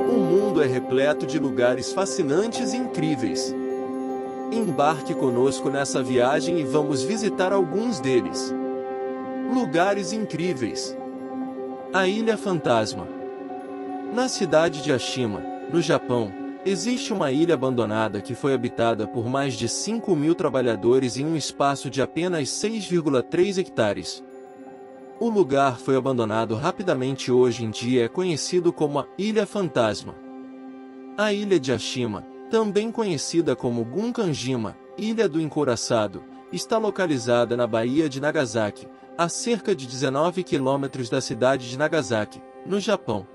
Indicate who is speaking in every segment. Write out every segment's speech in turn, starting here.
Speaker 1: O mundo é repleto de lugares fascinantes e incríveis. Embarque conosco nessa viagem e vamos visitar alguns deles. Lugares incríveis. A Ilha Fantasma. Na cidade de Ashima, no Japão, existe uma ilha abandonada que foi habitada por mais de 5.000 trabalhadores em um espaço de apenas 6,3 hectares. O lugar foi abandonado rapidamente e hoje em dia é conhecido como a Ilha Fantasma. A ilha de Ashima, também conhecida como Gunkanjima, Ilha do Encouraçado, está localizada na Baía de Nagasaki, a cerca de 19 quilômetros da cidade de Nagasaki, no Japão.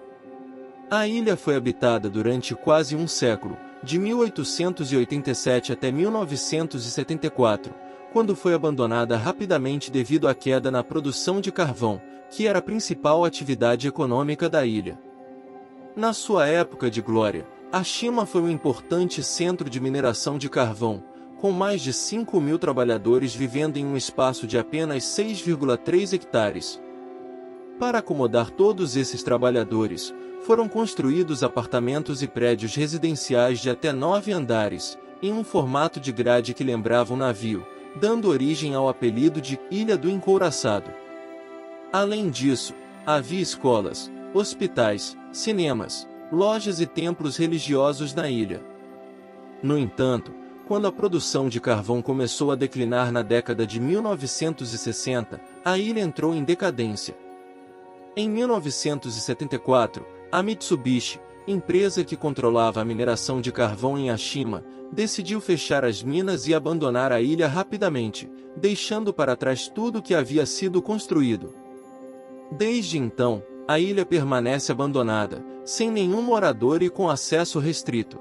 Speaker 1: A ilha foi habitada durante quase um século, de 1887 até 1974, quando foi abandonada rapidamente devido à queda na produção de carvão, que era a principal atividade econômica da ilha. Na sua época de glória, Ashima foi um importante centro de mineração de carvão, com mais de 5.000 trabalhadores vivendo em um espaço de apenas 6,3 hectares. Para acomodar todos esses trabalhadores, foram construídos apartamentos e prédios residenciais de até 9 andares, em um formato de grade que lembrava um navio, dando origem ao apelido de Ilha do Encouraçado. Além disso, havia escolas, hospitais, cinemas, lojas e templos religiosos na ilha. No entanto, quando a produção de carvão começou a declinar na década de 1960, a ilha entrou em decadência. Em 1974, a Mitsubishi, empresa que controlava a mineração de carvão em Ashima, decidiu fechar as minas e abandonar a ilha rapidamente, deixando para trás tudo que havia sido construído. Desde então, a ilha permanece abandonada, sem nenhum morador e com acesso restrito.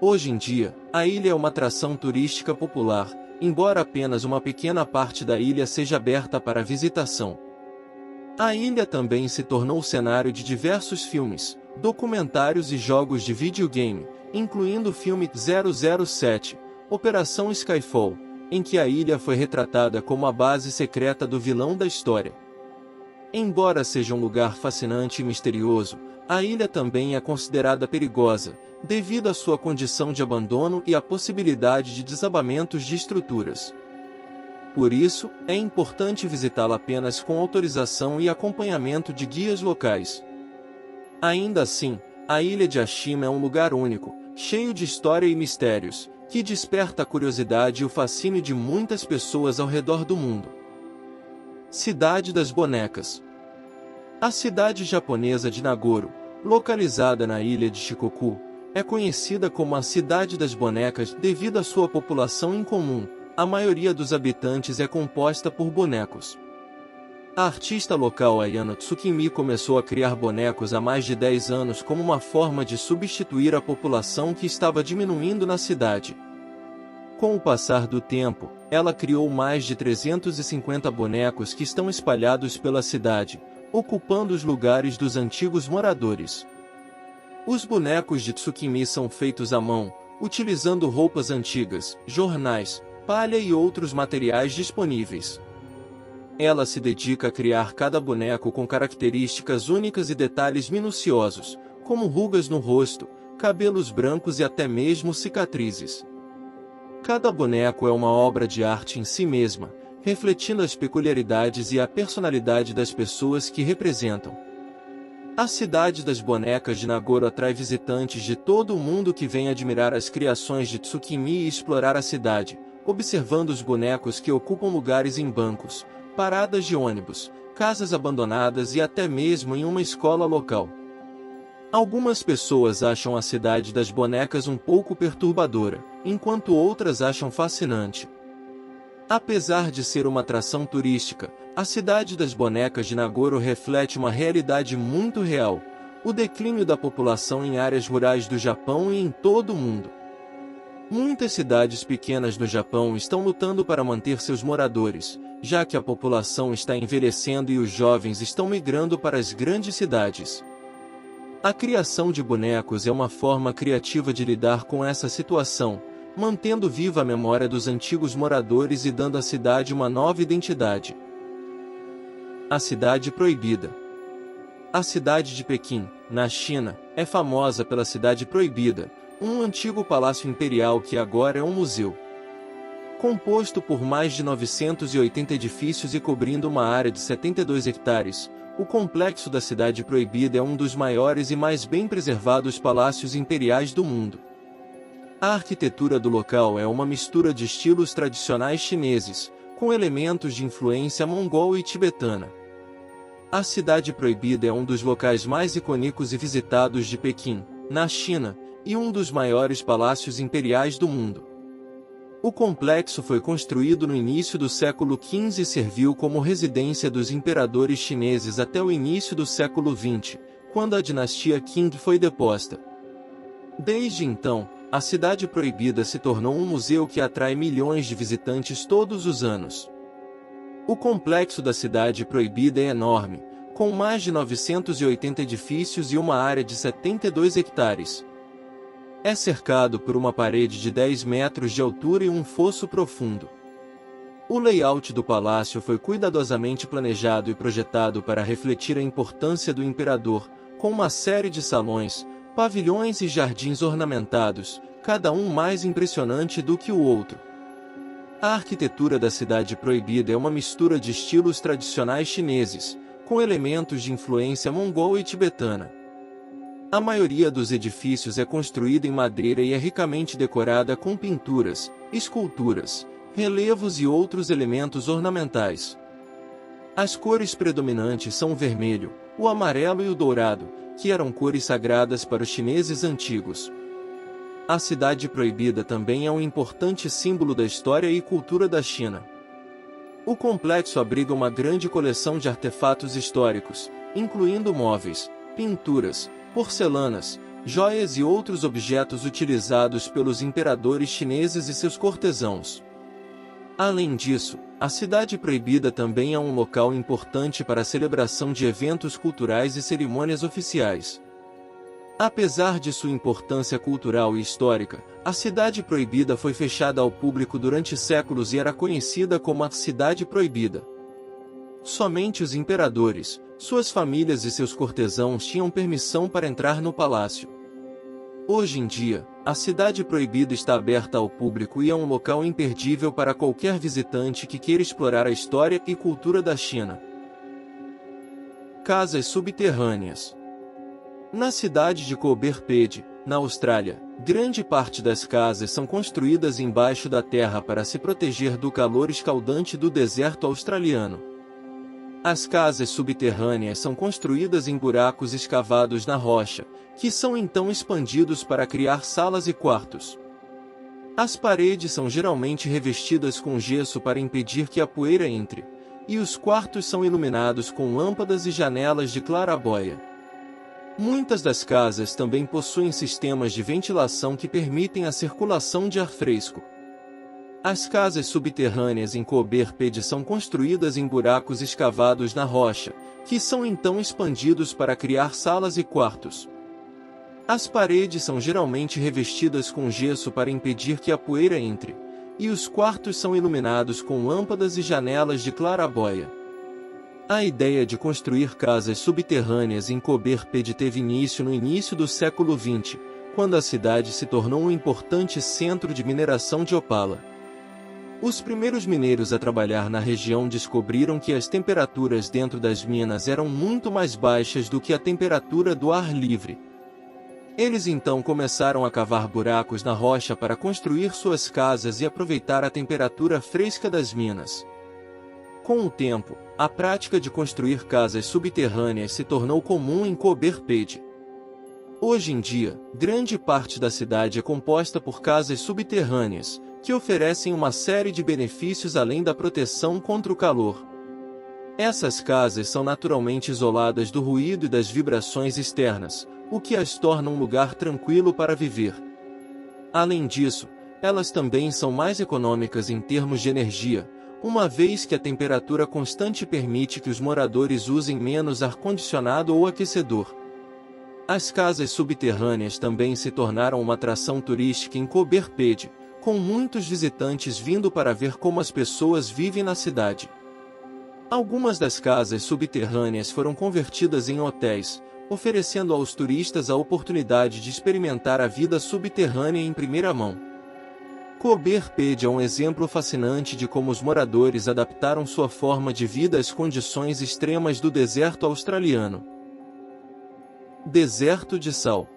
Speaker 1: Hoje em dia, a ilha é uma atração turística popular, embora apenas uma pequena parte da ilha seja aberta para visitação. A ilha também se tornou cenário de diversos filmes, documentários e jogos de videogame, incluindo o filme 007, Operação Skyfall, em que a ilha foi retratada como a base secreta do vilão da história. Embora seja um lugar fascinante e misterioso, a ilha também é considerada perigosa, devido à sua condição de abandono e à possibilidade de desabamentos de estruturas. Por isso, é importante visitá-la apenas com autorização e acompanhamento de guias locais. Ainda assim, a ilha de Ashima é um lugar único, cheio de história e mistérios, que desperta a curiosidade e o fascínio de muitas pessoas ao redor do mundo. Cidade das Bonecas. A cidade japonesa de Nagoro, localizada na ilha de Shikoku, é conhecida como a Cidade das Bonecas devido à sua população incomum. A maioria dos habitantes é composta por bonecos. A artista local Ayano Tsukimi começou a criar bonecos há mais de 10 anos como uma forma de substituir a população que estava diminuindo na cidade. Com o passar do tempo, ela criou mais de 350 bonecos que estão espalhados pela cidade, ocupando os lugares dos antigos moradores. Os bonecos de Tsukimi são feitos à mão, utilizando roupas antigas, jornais, palha e outros materiais disponíveis. Ela se dedica a criar cada boneco com características únicas e detalhes minuciosos, como rugas no rosto, cabelos brancos e até mesmo cicatrizes. Cada boneco é uma obra de arte em si mesma, refletindo as peculiaridades e a personalidade das pessoas que representam. A Cidade das Bonecas de Nagoro atrai visitantes de todo o mundo que vêm admirar as criações de Tsukimi e explorar a cidade, observando os bonecos que ocupam lugares em bancos, paradas de ônibus, casas abandonadas e até mesmo em uma escola local. Algumas pessoas acham a Cidade das Bonecas um pouco perturbadora, enquanto outras acham fascinante. Apesar de ser uma atração turística, a Cidade das Bonecas de Nagoro reflete uma realidade muito real: o declínio da população em áreas rurais do Japão e em todo o mundo. Muitas cidades pequenas no Japão estão lutando para manter seus moradores, já que a população está envelhecendo e os jovens estão migrando para as grandes cidades. A criação de bonecos é uma forma criativa de lidar com essa situação, mantendo viva a memória dos antigos moradores e dando à cidade uma nova identidade. A Cidade Proibida. A cidade de Pequim, na China, é famosa pela Cidade Proibida, um antigo palácio imperial que agora é um museu. Composto por mais de 980 edifícios e cobrindo uma área de 72 hectares, o complexo da Cidade Proibida é um dos maiores e mais bem preservados palácios imperiais do mundo. A arquitetura do local é uma mistura de estilos tradicionais chineses, com elementos de influência mongol e tibetana. A Cidade Proibida é um dos locais mais icônicos e visitados de Pequim, na China, e um dos maiores palácios imperiais do mundo. O complexo foi construído no início do século XV e serviu como residência dos imperadores chineses até o início do século XX, quando a dinastia Qing foi deposta. Desde então, a Cidade Proibida se tornou um museu que atrai milhões de visitantes todos os anos. O complexo da Cidade Proibida é enorme, com mais de 980 edifícios e uma área de 72 hectares. É cercado por uma parede de 10 metros de altura e um fosso profundo. O layout do palácio foi cuidadosamente planejado e projetado para refletir a importância do imperador, com uma série de salões, pavilhões e jardins ornamentados, cada um mais impressionante do que o outro. A arquitetura da Cidade Proibida é uma mistura de estilos tradicionais chineses, com elementos de influência mongol e tibetana. A maioria dos edifícios é construída em madeira e é ricamente decorada com pinturas, esculturas, relevos e outros elementos ornamentais. As cores predominantes são o vermelho, o amarelo e o dourado, que eram cores sagradas para os chineses antigos. A Cidade Proibida também é um importante símbolo da história e cultura da China. O complexo abriga uma grande coleção de artefatos históricos, incluindo móveis, pinturas, porcelanas, joias e outros objetos utilizados pelos imperadores chineses e seus cortesãos. Além disso, a Cidade Proibida também é um local importante para a celebração de eventos culturais e cerimônias oficiais. Apesar de sua importância cultural e histórica, a Cidade Proibida foi fechada ao público durante séculos e era conhecida como a Cidade Proibida. Somente os imperadores, suas famílias e seus cortesãos tinham permissão para entrar no palácio. Hoje em dia, a Cidade Proibida está aberta ao público e é um local imperdível para qualquer visitante que queira explorar a história e cultura da China. Casas subterrâneas. Na cidade de Coberpede, na Austrália, grande parte das casas são construídas embaixo da terra para se proteger do calor escaldante do deserto australiano. As casas subterrâneas são construídas em buracos escavados na rocha, que são então expandidos para criar salas e quartos. As paredes são geralmente revestidas com gesso para impedir que a poeira entre, e os quartos são iluminados com lâmpadas e janelas de claraboia. Muitas das casas também possuem sistemas de ventilação que permitem a circulação de ar fresco. As casas subterrâneas em Coberpede são construídas em buracos escavados na rocha, que são então expandidos para criar salas e quartos. As paredes são geralmente revestidas com gesso para impedir que a poeira entre, e os quartos são iluminados com lâmpadas e janelas de claraboia. A ideia de construir casas subterrâneas em Coberpede teve início no início do século XX, quando a cidade se tornou um importante centro de mineração de opala. Os primeiros mineiros a trabalhar na região descobriram que as temperaturas dentro das minas eram muito mais baixas do que a temperatura do ar livre. Eles então começaram a cavar buracos na rocha para construir suas casas e aproveitar a temperatura fresca das minas. Com o tempo, a prática de construir casas subterrâneas se tornou comum em Coberpede. Hoje em dia, grande parte da cidade é composta por casas subterrâneas, que oferecem uma série de benefícios além da proteção contra o calor. Essas casas são naturalmente isoladas do ruído e das vibrações externas, o que as torna um lugar tranquilo para viver. Além disso, elas também são mais econômicas em termos de energia, uma vez que a temperatura constante permite que os moradores usem menos ar-condicionado ou aquecedor. As casas subterrâneas também se tornaram uma atração turística em Coberpede, com muitos visitantes vindo para ver como as pessoas vivem na cidade. Algumas das casas subterrâneas foram convertidas em hotéis, oferecendo aos turistas a oportunidade de experimentar a vida subterrânea em primeira mão. Cober Pede é um exemplo fascinante de como os moradores adaptaram sua forma de vida às condições extremas do deserto australiano. Deserto de sal.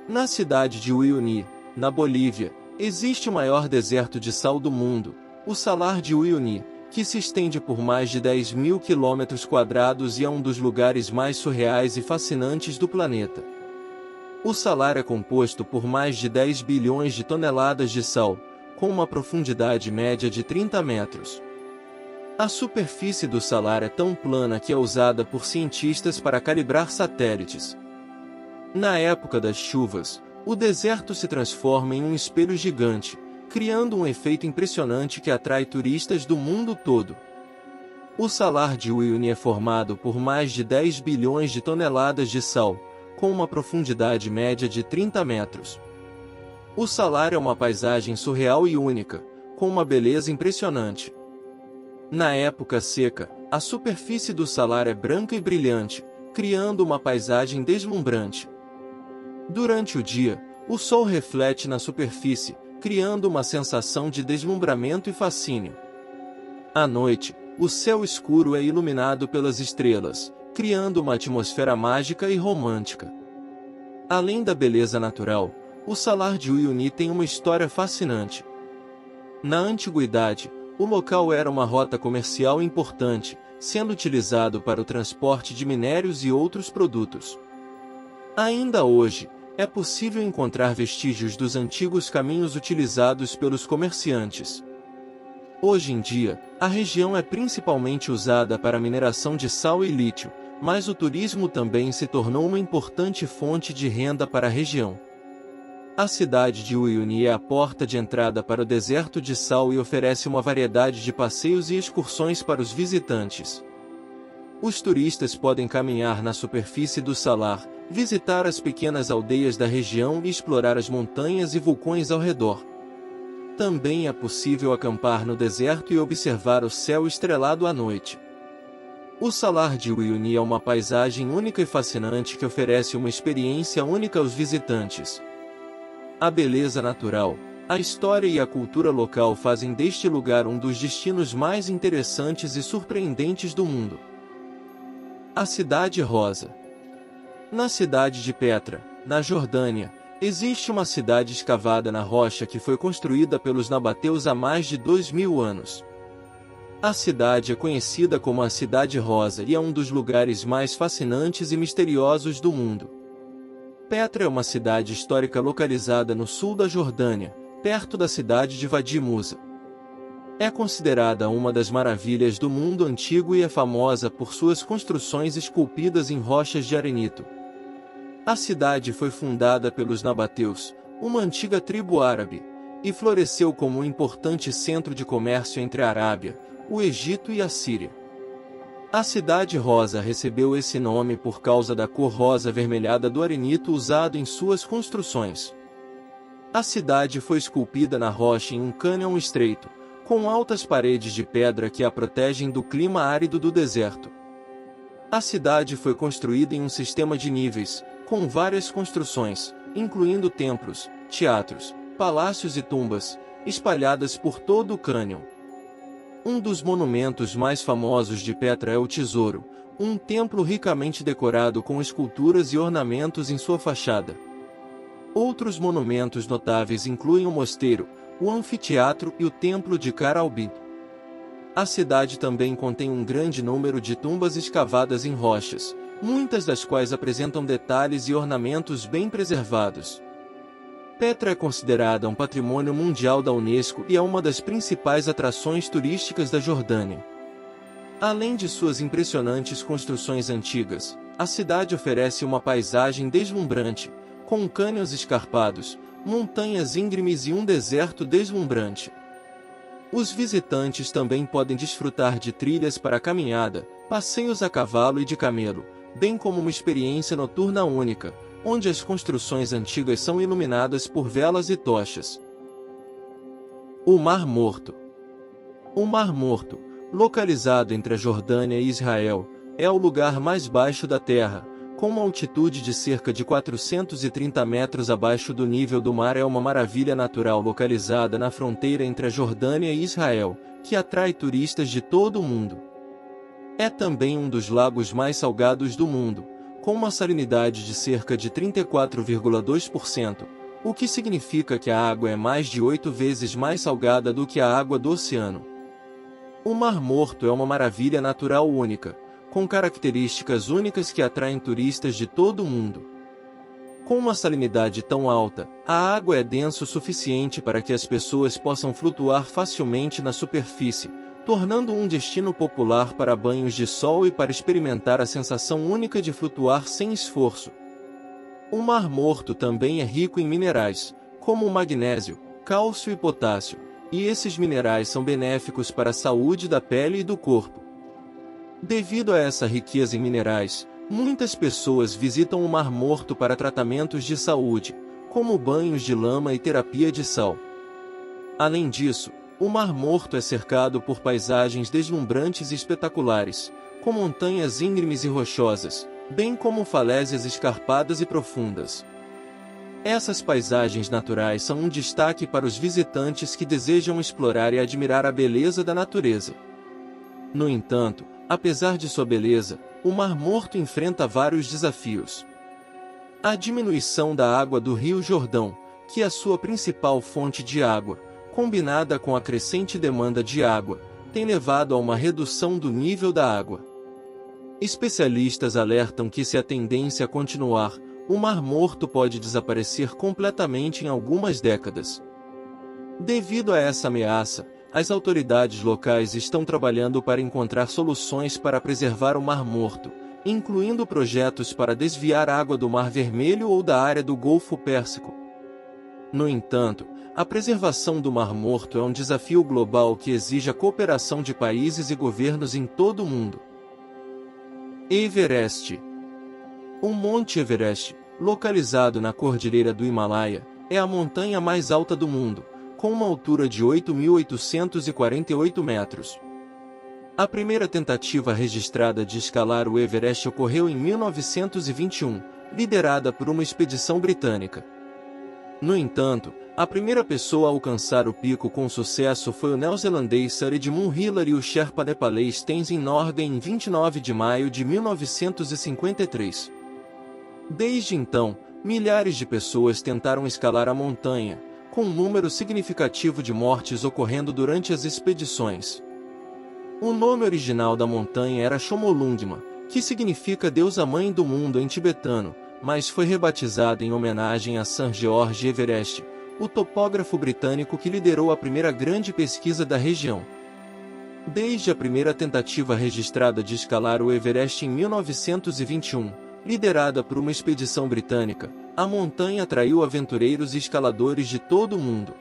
Speaker 1: Na cidade de Uyuni, na Bolívia, existe o maior deserto de sal do mundo, o Salar de Uyuni, que se estende por mais de 10.000 km² e é um dos lugares mais surreais e fascinantes do planeta. O salar é composto por mais de 10 bilhões de toneladas de sal, com uma profundidade média de 30 metros. A superfície do salar é tão plana que é usada por cientistas para calibrar satélites. Na época das chuvas, o deserto se transforma em um espelho gigante, criando um efeito impressionante que atrai turistas do mundo todo. O Salar de Uyuni é formado por mais de 10 bilhões de toneladas de sal, com uma profundidade média de 30 metros. O salar é uma paisagem surreal e única, com uma beleza impressionante. Na época seca, a superfície do salar é branca e brilhante, criando uma paisagem deslumbrante. Durante o dia, o sol reflete na superfície, criando uma sensação de deslumbramento e fascínio. À noite, o céu escuro é iluminado pelas estrelas, criando uma atmosfera mágica e romântica. Além da beleza natural, o Salar de Uyuni tem uma história fascinante. Na antiguidade, o local era uma rota comercial importante, sendo utilizado para o transporte de minérios e outros produtos. Ainda hoje, é possível encontrar vestígios dos antigos caminhos utilizados pelos comerciantes. Hoje em dia, a região é principalmente usada para a mineração de sal e lítio, mas o turismo também se tornou uma importante fonte de renda para a região. A cidade de Uyuni é a porta de entrada para o deserto de sal e oferece uma variedade de passeios e excursões para os visitantes. Os turistas podem caminhar na superfície do salar, visitar as pequenas aldeias da região e explorar as montanhas e vulcões ao redor. Também é possível acampar no deserto e observar o céu estrelado à noite. O Salar de Uyuni é uma paisagem única e fascinante que oferece uma experiência única aos visitantes. A beleza natural, a história e a cultura local fazem deste lugar um dos destinos mais interessantes e surpreendentes do mundo. A Cidade Rosa. Na cidade de Petra, na Jordânia, existe uma cidade escavada na rocha que foi construída pelos nabateus há mais de 2.000 anos. A cidade é conhecida como a Cidade Rosa e é um dos lugares mais fascinantes e misteriosos do mundo. Petra é uma cidade histórica localizada no sul da Jordânia, perto da cidade de Wadi Musa. É considerada uma das maravilhas do mundo antigo e é famosa por suas construções esculpidas em rochas de arenito. A cidade foi fundada pelos nabateus, uma antiga tribo árabe, e floresceu como um importante centro de comércio entre a Arábia, o Egito e a Síria. A Cidade Rosa recebeu esse nome por causa da cor rosa avermelhada do arenito usado em suas construções. A cidade foi esculpida na rocha em um cânion estreito, com altas paredes de pedra que a protegem do clima árido do deserto. A cidade foi construída em um sistema de níveis, com várias construções, incluindo templos, teatros, palácios e tumbas, espalhadas por todo o cânion. Um dos monumentos mais famosos de Petra é o Tesouro, um templo ricamente decorado com esculturas e ornamentos em sua fachada. Outros monumentos notáveis incluem o mosteiro, o anfiteatro e o templo de Kar-Albi. A cidade também contém um grande número de tumbas escavadas em rochas, muitas das quais apresentam detalhes e ornamentos bem preservados. Petra é considerada um patrimônio mundial da Unesco e é uma das principais atrações turísticas da Jordânia. Além de suas impressionantes construções antigas, a cidade oferece uma paisagem deslumbrante, com cânions escarpados, montanhas íngremes e um deserto deslumbrante. Os visitantes também podem desfrutar de trilhas para caminhada, passeios a cavalo e de camelo, bem como uma experiência noturna única, onde as construções antigas são iluminadas por velas e tochas. O Mar Morto. O Mar Morto, Localizado entre a Jordânia e Israel, é o lugar mais baixo da Terra, com uma altitude de cerca de 430 metros abaixo do nível do mar. É uma maravilha natural localizada na fronteira entre a Jordânia e Israel, que atrai turistas de todo o mundo. É também um dos lagos mais salgados do mundo, com uma salinidade de cerca de 34,2%, o que significa que a água é mais de 8 vezes mais salgada do que a água do oceano. O Mar Morto é uma maravilha natural única, com características únicas que atraem turistas de todo o mundo. Com uma salinidade tão alta, a água é densa o suficiente para que as pessoas possam flutuar facilmente na superfície, tornando um destino popular para banhos de sol e para experimentar a sensação única de flutuar sem esforço. O Mar Morto também é rico em minerais, como o magnésio, cálcio e potássio, e esses minerais são benéficos para a saúde da pele e do corpo. Devido a essa riqueza em minerais, muitas pessoas visitam o Mar Morto para tratamentos de saúde, como banhos de lama e terapia de sal. Além disso, o Mar Morto é cercado por paisagens deslumbrantes e espetaculares, com montanhas íngremes e rochosas, bem como falésias escarpadas e profundas. Essas paisagens naturais são um destaque para os visitantes que desejam explorar e admirar a beleza da natureza. No entanto, apesar de sua beleza, o Mar Morto enfrenta vários desafios. A diminuição da água do Rio Jordão, que é a sua principal fonte de água, combinada com a crescente demanda de água, tem levado a uma redução do nível da água. Especialistas alertam que, se a tendência continuar, o Mar Morto pode desaparecer completamente em algumas décadas. Devido a essa ameaça, as autoridades locais estão trabalhando para encontrar soluções para preservar o Mar Morto, incluindo projetos para desviar água do Mar Vermelho ou da área do Golfo Pérsico. No entanto, a preservação do Mar Morto é um desafio global que exige a cooperação de países e governos em todo o mundo. Everest. O Monte Everest, localizado na Cordilheira do Himalaia, é a montanha mais alta do mundo, com uma altura de 8.848 metros. A primeira tentativa registrada de escalar o Everest ocorreu em 1921, liderada por uma expedição britânica. No entanto, a primeira pessoa a alcançar o pico com sucesso foi o neozelandês Sir Edmund Hillary e o Sherpa nepalês Tenzin Norgay em 29 de maio de 1953. Desde então, milhares de pessoas tentaram escalar a montanha, com um número significativo de mortes ocorrendo durante as expedições. O nome original da montanha era Chomolungma, que significa Deusa Mãe do Mundo em tibetano, mas foi rebatizada em homenagem a Sir George Everest, o topógrafo britânico que liderou a primeira grande pesquisa da região. Desde a primeira tentativa registrada de escalar o Everest em 1921, liderada por uma expedição britânica, a montanha atraiu aventureiros e escaladores de todo o mundo.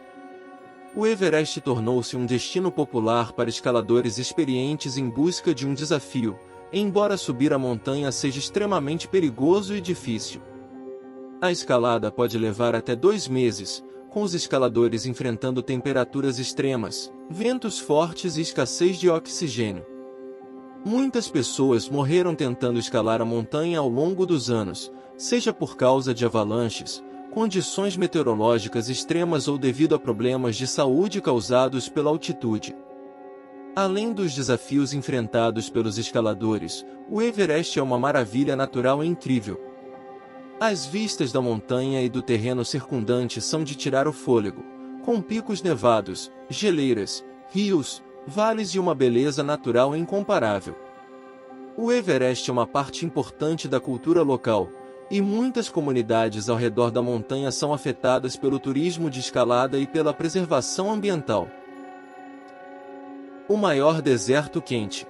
Speaker 1: O Everest tornou-se um destino popular para escaladores experientes em busca de um desafio, embora subir a montanha seja extremamente perigoso e difícil. A escalada pode levar até 2 meses, com os escaladores enfrentando temperaturas extremas, ventos fortes e escassez de oxigênio. Muitas pessoas morreram tentando escalar a montanha ao longo dos anos, seja por causa de avalanches, condições meteorológicas extremas ou devido a problemas de saúde causados pela altitude. Além dos desafios enfrentados pelos escaladores, o Everest é uma maravilha natural incrível. As vistas da montanha e do terreno circundante são de tirar o fôlego, com picos nevados, geleiras, rios, vales e uma beleza natural incomparável. O Everest é uma parte importante da cultura local, e muitas comunidades ao redor da montanha são afetadas pelo turismo de escalada e pela preservação ambiental. O maior deserto quente.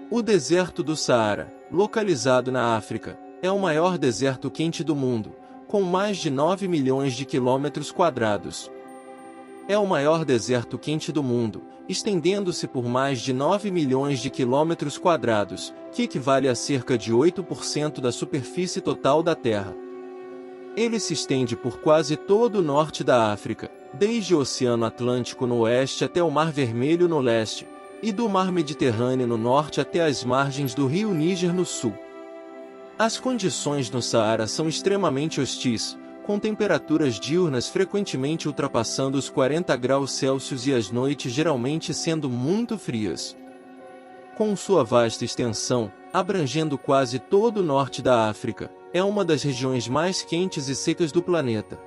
Speaker 1: O deserto do Saara, localizado na África, é o maior deserto quente do mundo, com mais de 9 milhões de quilômetros quadrados. É o maior deserto quente do mundo, estendendo-se por mais de 9 milhões de quilômetros quadrados, que equivale a cerca de 8% da superfície total da Terra. Ele se estende por quase todo o norte da África, desde o Oceano Atlântico no oeste até o Mar Vermelho no leste, e do Mar Mediterrâneo no norte até as margens do rio Níger no sul. As condições no Saara são extremamente hostis, com temperaturas diurnas frequentemente ultrapassando os 40 graus Celsius e as noites geralmente sendo muito frias. Com sua vasta extensão, abrangendo quase todo o norte da África, é uma das regiões mais quentes e secas do planeta.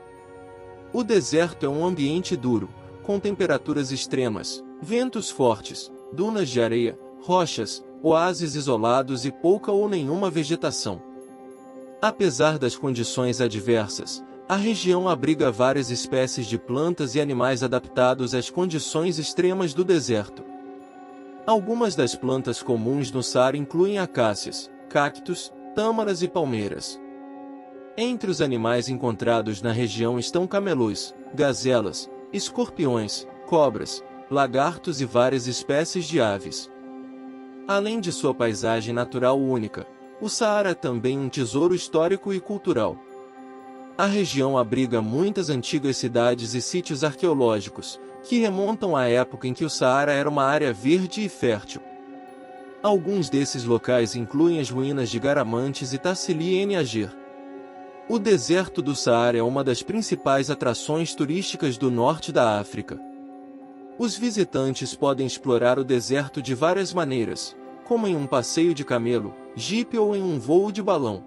Speaker 1: O deserto é um ambiente duro, com temperaturas extremas, ventos fortes, dunas de areia, rochas, oásis isolados e pouca ou nenhuma vegetação. Apesar das condições adversas, a região abriga várias espécies de plantas e animais adaptados às condições extremas do deserto. Algumas das plantas comuns no Saara incluem acácias, cactos, tâmaras e palmeiras. Entre os animais encontrados na região estão camelôs, gazelas, escorpiões, cobras, lagartos e várias espécies de aves. Além de sua paisagem natural única, o Saara é também um tesouro histórico e cultural. A região abriga muitas antigas cidades e sítios arqueológicos, que remontam à época em que o Saara era uma área verde e fértil. Alguns desses locais incluem as ruínas de Garamantes e Tassili en Ager. O deserto do Saara é uma das principais atrações turísticas do norte da África. Os visitantes podem explorar o deserto de várias maneiras, como em um passeio de camelo, jipe ou em um voo de balão.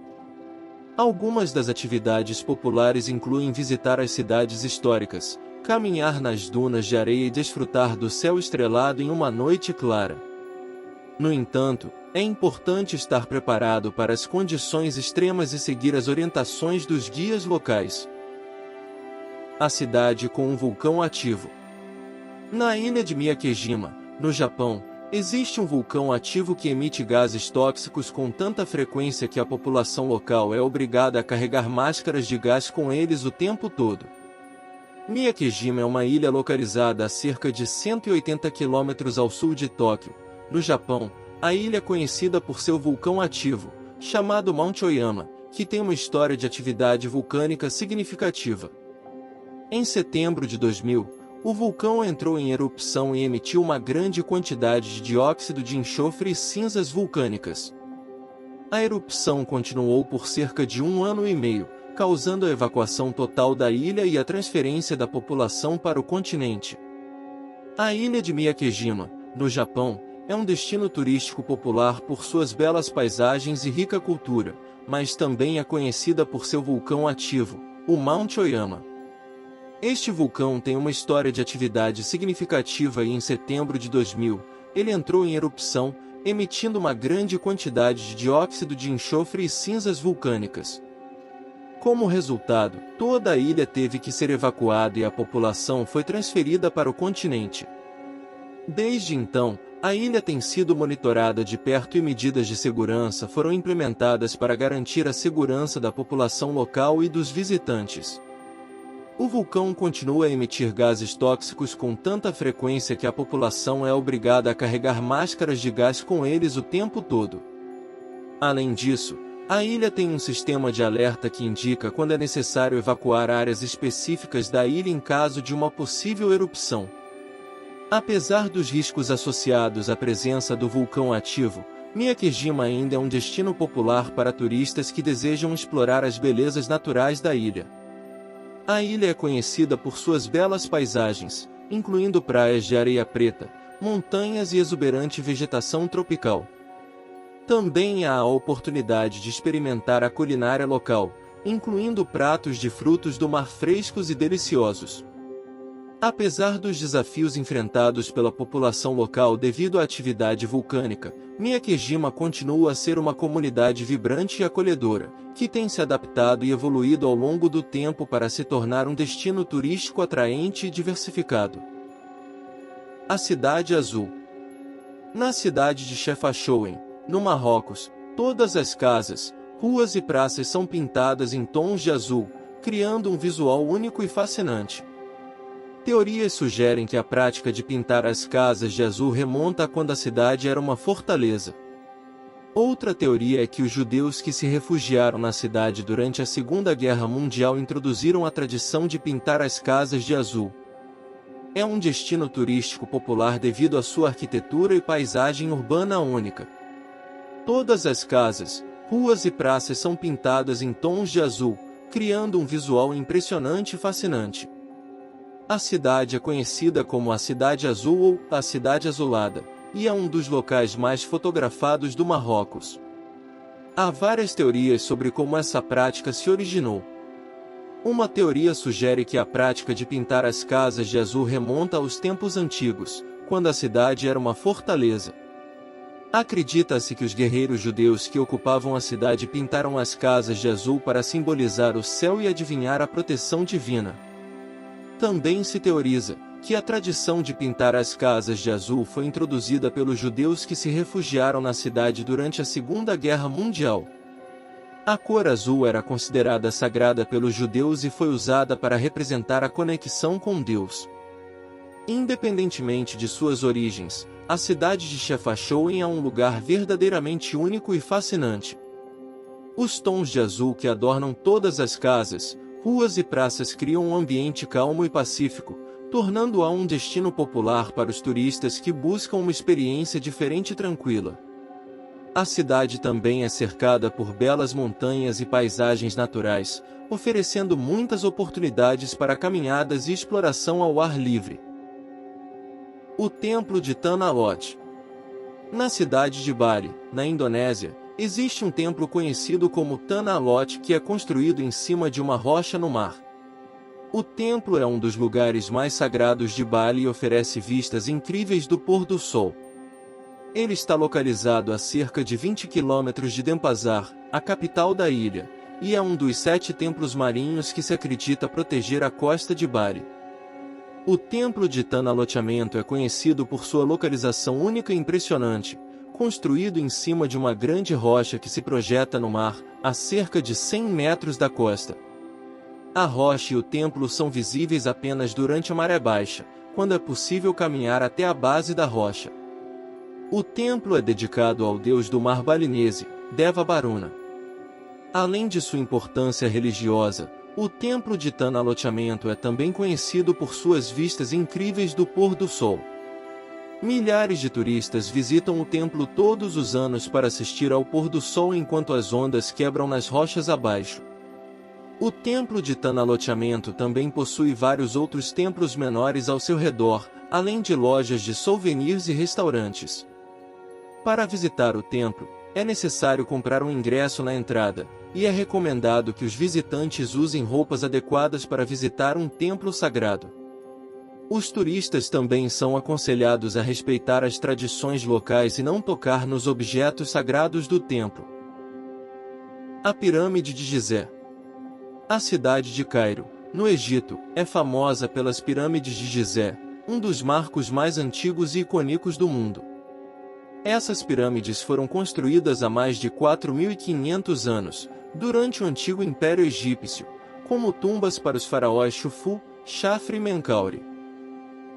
Speaker 1: Algumas das atividades populares incluem visitar as cidades históricas, caminhar nas dunas de areia e desfrutar do céu estrelado em uma noite clara. No entanto, é importante estar preparado para as condições extremas e seguir as orientações dos guias locais. A cidade com um vulcão ativo. Na ilha de Miyakejima, no Japão, existe um vulcão ativo que emite gases tóxicos com tanta frequência que a população local é obrigada a carregar máscaras de gás com eles o tempo todo. Miyakejima é uma ilha localizada a cerca de 180 km ao sul de Tóquio, no Japão. A ilha é conhecida por seu vulcão ativo, chamado Mount Oyama, que tem uma história de atividade vulcânica significativa. Em setembro de 2000, o vulcão entrou em erupção e emitiu uma grande quantidade de dióxido de enxofre e cinzas vulcânicas. A erupção continuou por cerca de 1 ano e meio, causando a evacuação total da ilha e a transferência da população para o continente. A ilha de Miyakejima, no Japão, é um destino turístico popular por suas belas paisagens e rica cultura, mas também é conhecida por seu vulcão ativo, o Mount Oyama. Este vulcão tem uma história de atividade significativa e em setembro de 2000, ele entrou em erupção, emitindo uma grande quantidade de dióxido de enxofre e cinzas vulcânicas. Como resultado, toda a ilha teve que ser evacuada e a população foi transferida para o continente. Desde então, a ilha tem sido monitorada de perto e medidas de segurança foram implementadas para garantir a segurança da população local e dos visitantes. O vulcão continua a emitir gases tóxicos com tanta frequência que a população é obrigada a carregar máscaras de gás com eles o tempo todo. Além disso, a ilha tem um sistema de alerta que indica quando é necessário evacuar áreas específicas da ilha em caso de uma possível erupção. Apesar dos riscos associados à presença do vulcão ativo, Miyakejima ainda é um destino popular para turistas que desejam explorar as belezas naturais da ilha. A ilha é conhecida por suas belas paisagens, incluindo praias de areia preta, montanhas e exuberante vegetação tropical. Também há a oportunidade de experimentar a culinária local, incluindo pratos de frutos do mar frescos e deliciosos. Apesar dos desafios enfrentados pela população local devido à atividade vulcânica, Miyakejima continua a ser uma comunidade vibrante e acolhedora, que tem se adaptado e evoluído ao longo do tempo para se tornar um destino turístico atraente e diversificado. A Cidade Azul. Na cidade de Chefchaouen, no Marrocos, todas as casas, ruas e praças são pintadas em tons de azul, criando um visual único e fascinante. Teorias sugerem que a prática de pintar as casas de azul remonta a quando a cidade era uma fortaleza. Outra teoria é que os judeus que se refugiaram na cidade durante a Segunda Guerra Mundial introduziram a tradição de pintar as casas de azul. É um destino turístico popular devido à sua arquitetura e paisagem urbana única. Todas as casas, ruas e praças são pintadas em tons de azul, criando um visual impressionante e fascinante. A cidade é conhecida como a Cidade Azul ou a Cidade Azulada, e é um dos locais mais fotografados do Marrocos. Há várias teorias sobre como essa prática se originou. Uma teoria sugere que a prática de pintar as casas de azul remonta aos tempos antigos, quando a cidade era uma fortaleza. Acredita-se que os guerreiros judeus que ocupavam a cidade pintaram as casas de azul para simbolizar o céu e adivinhar a proteção divina. Também se teoriza que a tradição de pintar as casas de azul foi introduzida pelos judeus que se refugiaram na cidade durante a Segunda Guerra Mundial. A cor azul era considerada sagrada pelos judeus e foi usada para representar a conexão com Deus. Independentemente de suas origens, a cidade de Chefchaouen é um lugar verdadeiramente único e fascinante. Os tons de azul que adornam todas as casas, ruas e praças criam um ambiente calmo e pacífico, tornando-a um destino popular para os turistas que buscam uma experiência diferente e tranquila. A cidade também é cercada por belas montanhas e paisagens naturais, oferecendo muitas oportunidades para caminhadas e exploração ao ar livre. O Templo de Tanah Lot. Na cidade de Bali, na Indonésia, existe um templo conhecido como Tanah Lot que é construído em cima de uma rocha no mar. O templo é um dos lugares mais sagrados de Bali e oferece vistas incríveis do pôr do sol. Ele está localizado a cerca de 20 quilômetros de Denpasar, a capital da ilha, e é um dos 7 templos marinhos que se acredita proteger a costa de Bali. O Templo de Tanah Loteamento é conhecido por sua localização única e impressionante, construído em cima de uma grande rocha que se projeta no mar, a cerca de 100 metros da costa. A rocha e o templo são visíveis apenas durante a maré baixa, quando é possível caminhar até a base da rocha. O templo é dedicado ao deus do mar balinese, Deva Baruna. Além de sua importância religiosa, o Templo de Tanah Loteamento é também conhecido por suas vistas incríveis do pôr do sol. Milhares de turistas visitam o templo todos os anos para assistir ao pôr do sol enquanto as ondas quebram nas rochas abaixo. O Templo de Tanah Loteamento também possui vários outros templos menores ao seu redor, além de lojas de souvenirs e restaurantes. Para visitar o templo, é necessário comprar um ingresso na entrada, e é recomendado que os visitantes usem roupas adequadas para visitar um templo sagrado. Os turistas também são aconselhados a respeitar as tradições locais e não tocar nos objetos sagrados do templo. A Pirâmide de Gizé. A cidade de Cairo, no Egito, é famosa pelas pirâmides de Gizé, um dos marcos mais antigos e icônicos do mundo. Essas pirâmides foram construídas há mais de 4.500 anos, durante o antigo Império Egípcio, como tumbas para os faraós Xufu, Chafre e Menkaure.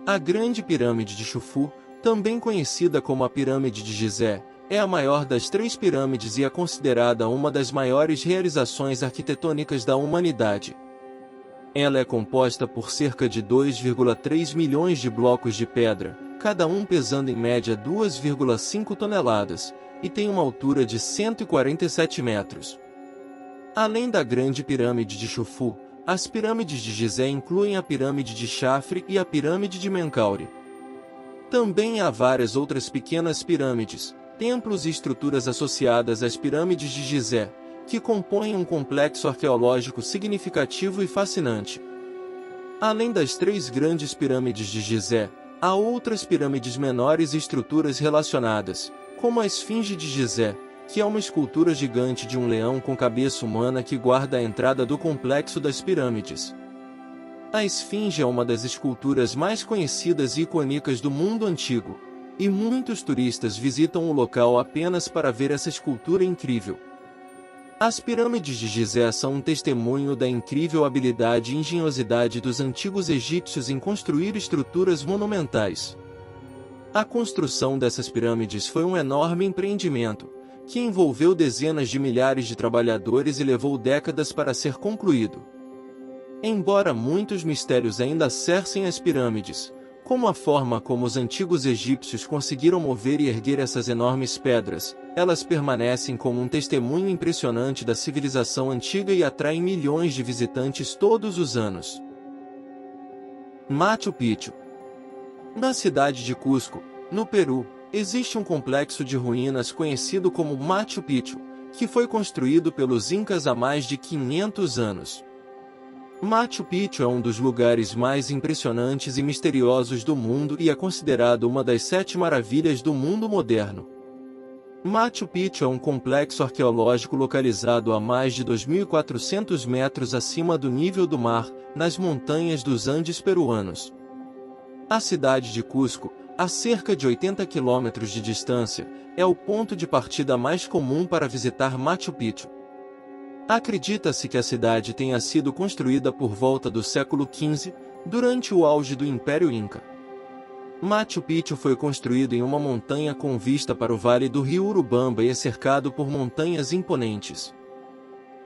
Speaker 1: A Grande Pirâmide de Xufu, também conhecida como a Pirâmide de Gizé, é a maior das 3 pirâmides e é considerada uma das maiores realizações arquitetônicas da humanidade. Ela é composta por cerca de 2,3 milhões de blocos de pedra, cada um pesando em média 2,5 toneladas, e tem uma altura de 147 metros. Além da Grande Pirâmide de Xufu, as pirâmides de Gizé incluem a Pirâmide de Chafre e a Pirâmide de Menkaure. Também há várias outras pequenas pirâmides, templos e estruturas associadas às pirâmides de Gizé, que compõem um complexo arqueológico significativo e fascinante. Além das 3 grandes pirâmides de Gizé, há outras pirâmides menores e estruturas relacionadas, como a Esfinge de Gizé, que é uma escultura gigante de um leão com cabeça humana que guarda a entrada do complexo das pirâmides. A Esfinge é uma das esculturas mais conhecidas e icônicas do mundo antigo, e muitos turistas visitam o local apenas para ver essa escultura incrível. As pirâmides de Gizé são um testemunho da incrível habilidade e engenhosidade dos antigos egípcios em construir estruturas monumentais. A construção dessas pirâmides foi um enorme empreendimento, que envolveu dezenas de milhares de trabalhadores e levou décadas para ser concluído. Embora muitos mistérios ainda cercem as pirâmides, Como a forma como os antigos egípcios conseguiram mover e erguer essas enormes pedras, elas permanecem como um testemunho impressionante da civilização antiga e atraem milhões de visitantes todos os anos. Machu Picchu. Na cidade de Cusco, no Peru, existe um complexo de ruínas conhecido como Machu Picchu, que foi construído pelos Incas há mais de 500 anos. Machu Picchu é um dos lugares mais impressionantes e misteriosos do mundo e é considerado uma das 7 maravilhas do mundo moderno. Machu Picchu é um complexo arqueológico localizado a mais de 2.400 metros acima do nível do mar, nas montanhas dos Andes peruanos. A cidade de Cusco, a cerca de 80 quilômetros de distância, é o ponto de partida mais comum para visitar Machu Picchu. Acredita-se que a cidade tenha sido construída por volta do século XV, durante o auge do Império Inca. Machu Picchu foi construído em uma montanha com vista para o vale do rio Urubamba e é cercado por montanhas imponentes.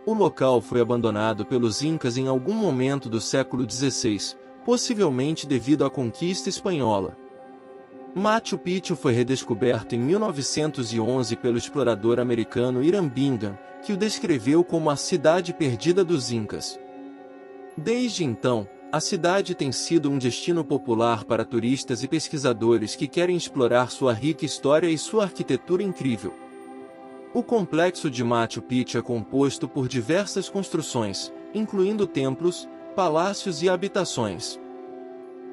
Speaker 1: O local foi abandonado pelos Incas em algum momento do século XVI, possivelmente devido à conquista espanhola. Machu Picchu foi redescoberto em 1911 pelo explorador americano Hiram Bingham, que o descreveu como a cidade perdida dos Incas. Desde então, a cidade tem sido um destino popular para turistas e pesquisadores que querem explorar sua rica história e sua arquitetura incrível. O complexo de Machu Picchu é composto por diversas construções, incluindo templos, palácios e habitações.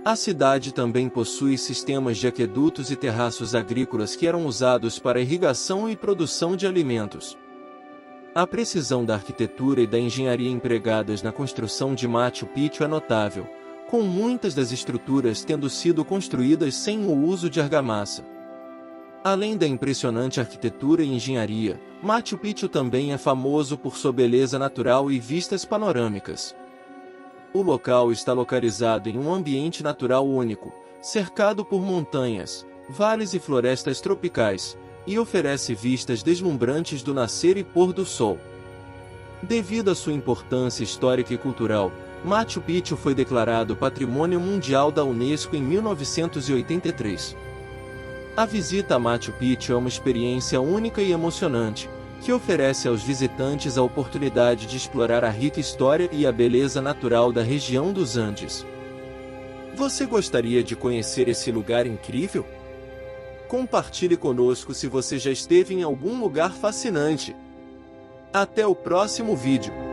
Speaker 1: A cidade também possui sistemas de aquedutos e terraços agrícolas que eram usados para irrigação e produção de alimentos. A precisão da arquitetura e da engenharia empregadas na construção de Machu Picchu é notável, com muitas das estruturas tendo sido construídas sem o uso de argamassa. Além da impressionante arquitetura e engenharia, Machu Picchu também é famoso por sua beleza natural e vistas panorâmicas. O local está localizado em um ambiente natural único, cercado por montanhas, vales e florestas tropicais, e oferece vistas deslumbrantes do nascer e pôr do sol. Devido à sua importância histórica e cultural, Machu Picchu foi declarado Patrimônio Mundial da Unesco em 1983. A visita a Machu Picchu é uma experiência única e emocionante, que oferece aos visitantes a oportunidade de explorar a rica história e a beleza natural da região dos Andes. Você gostaria de conhecer esse lugar incrível? Compartilhe conosco se você já esteve em algum lugar fascinante. Até o próximo vídeo!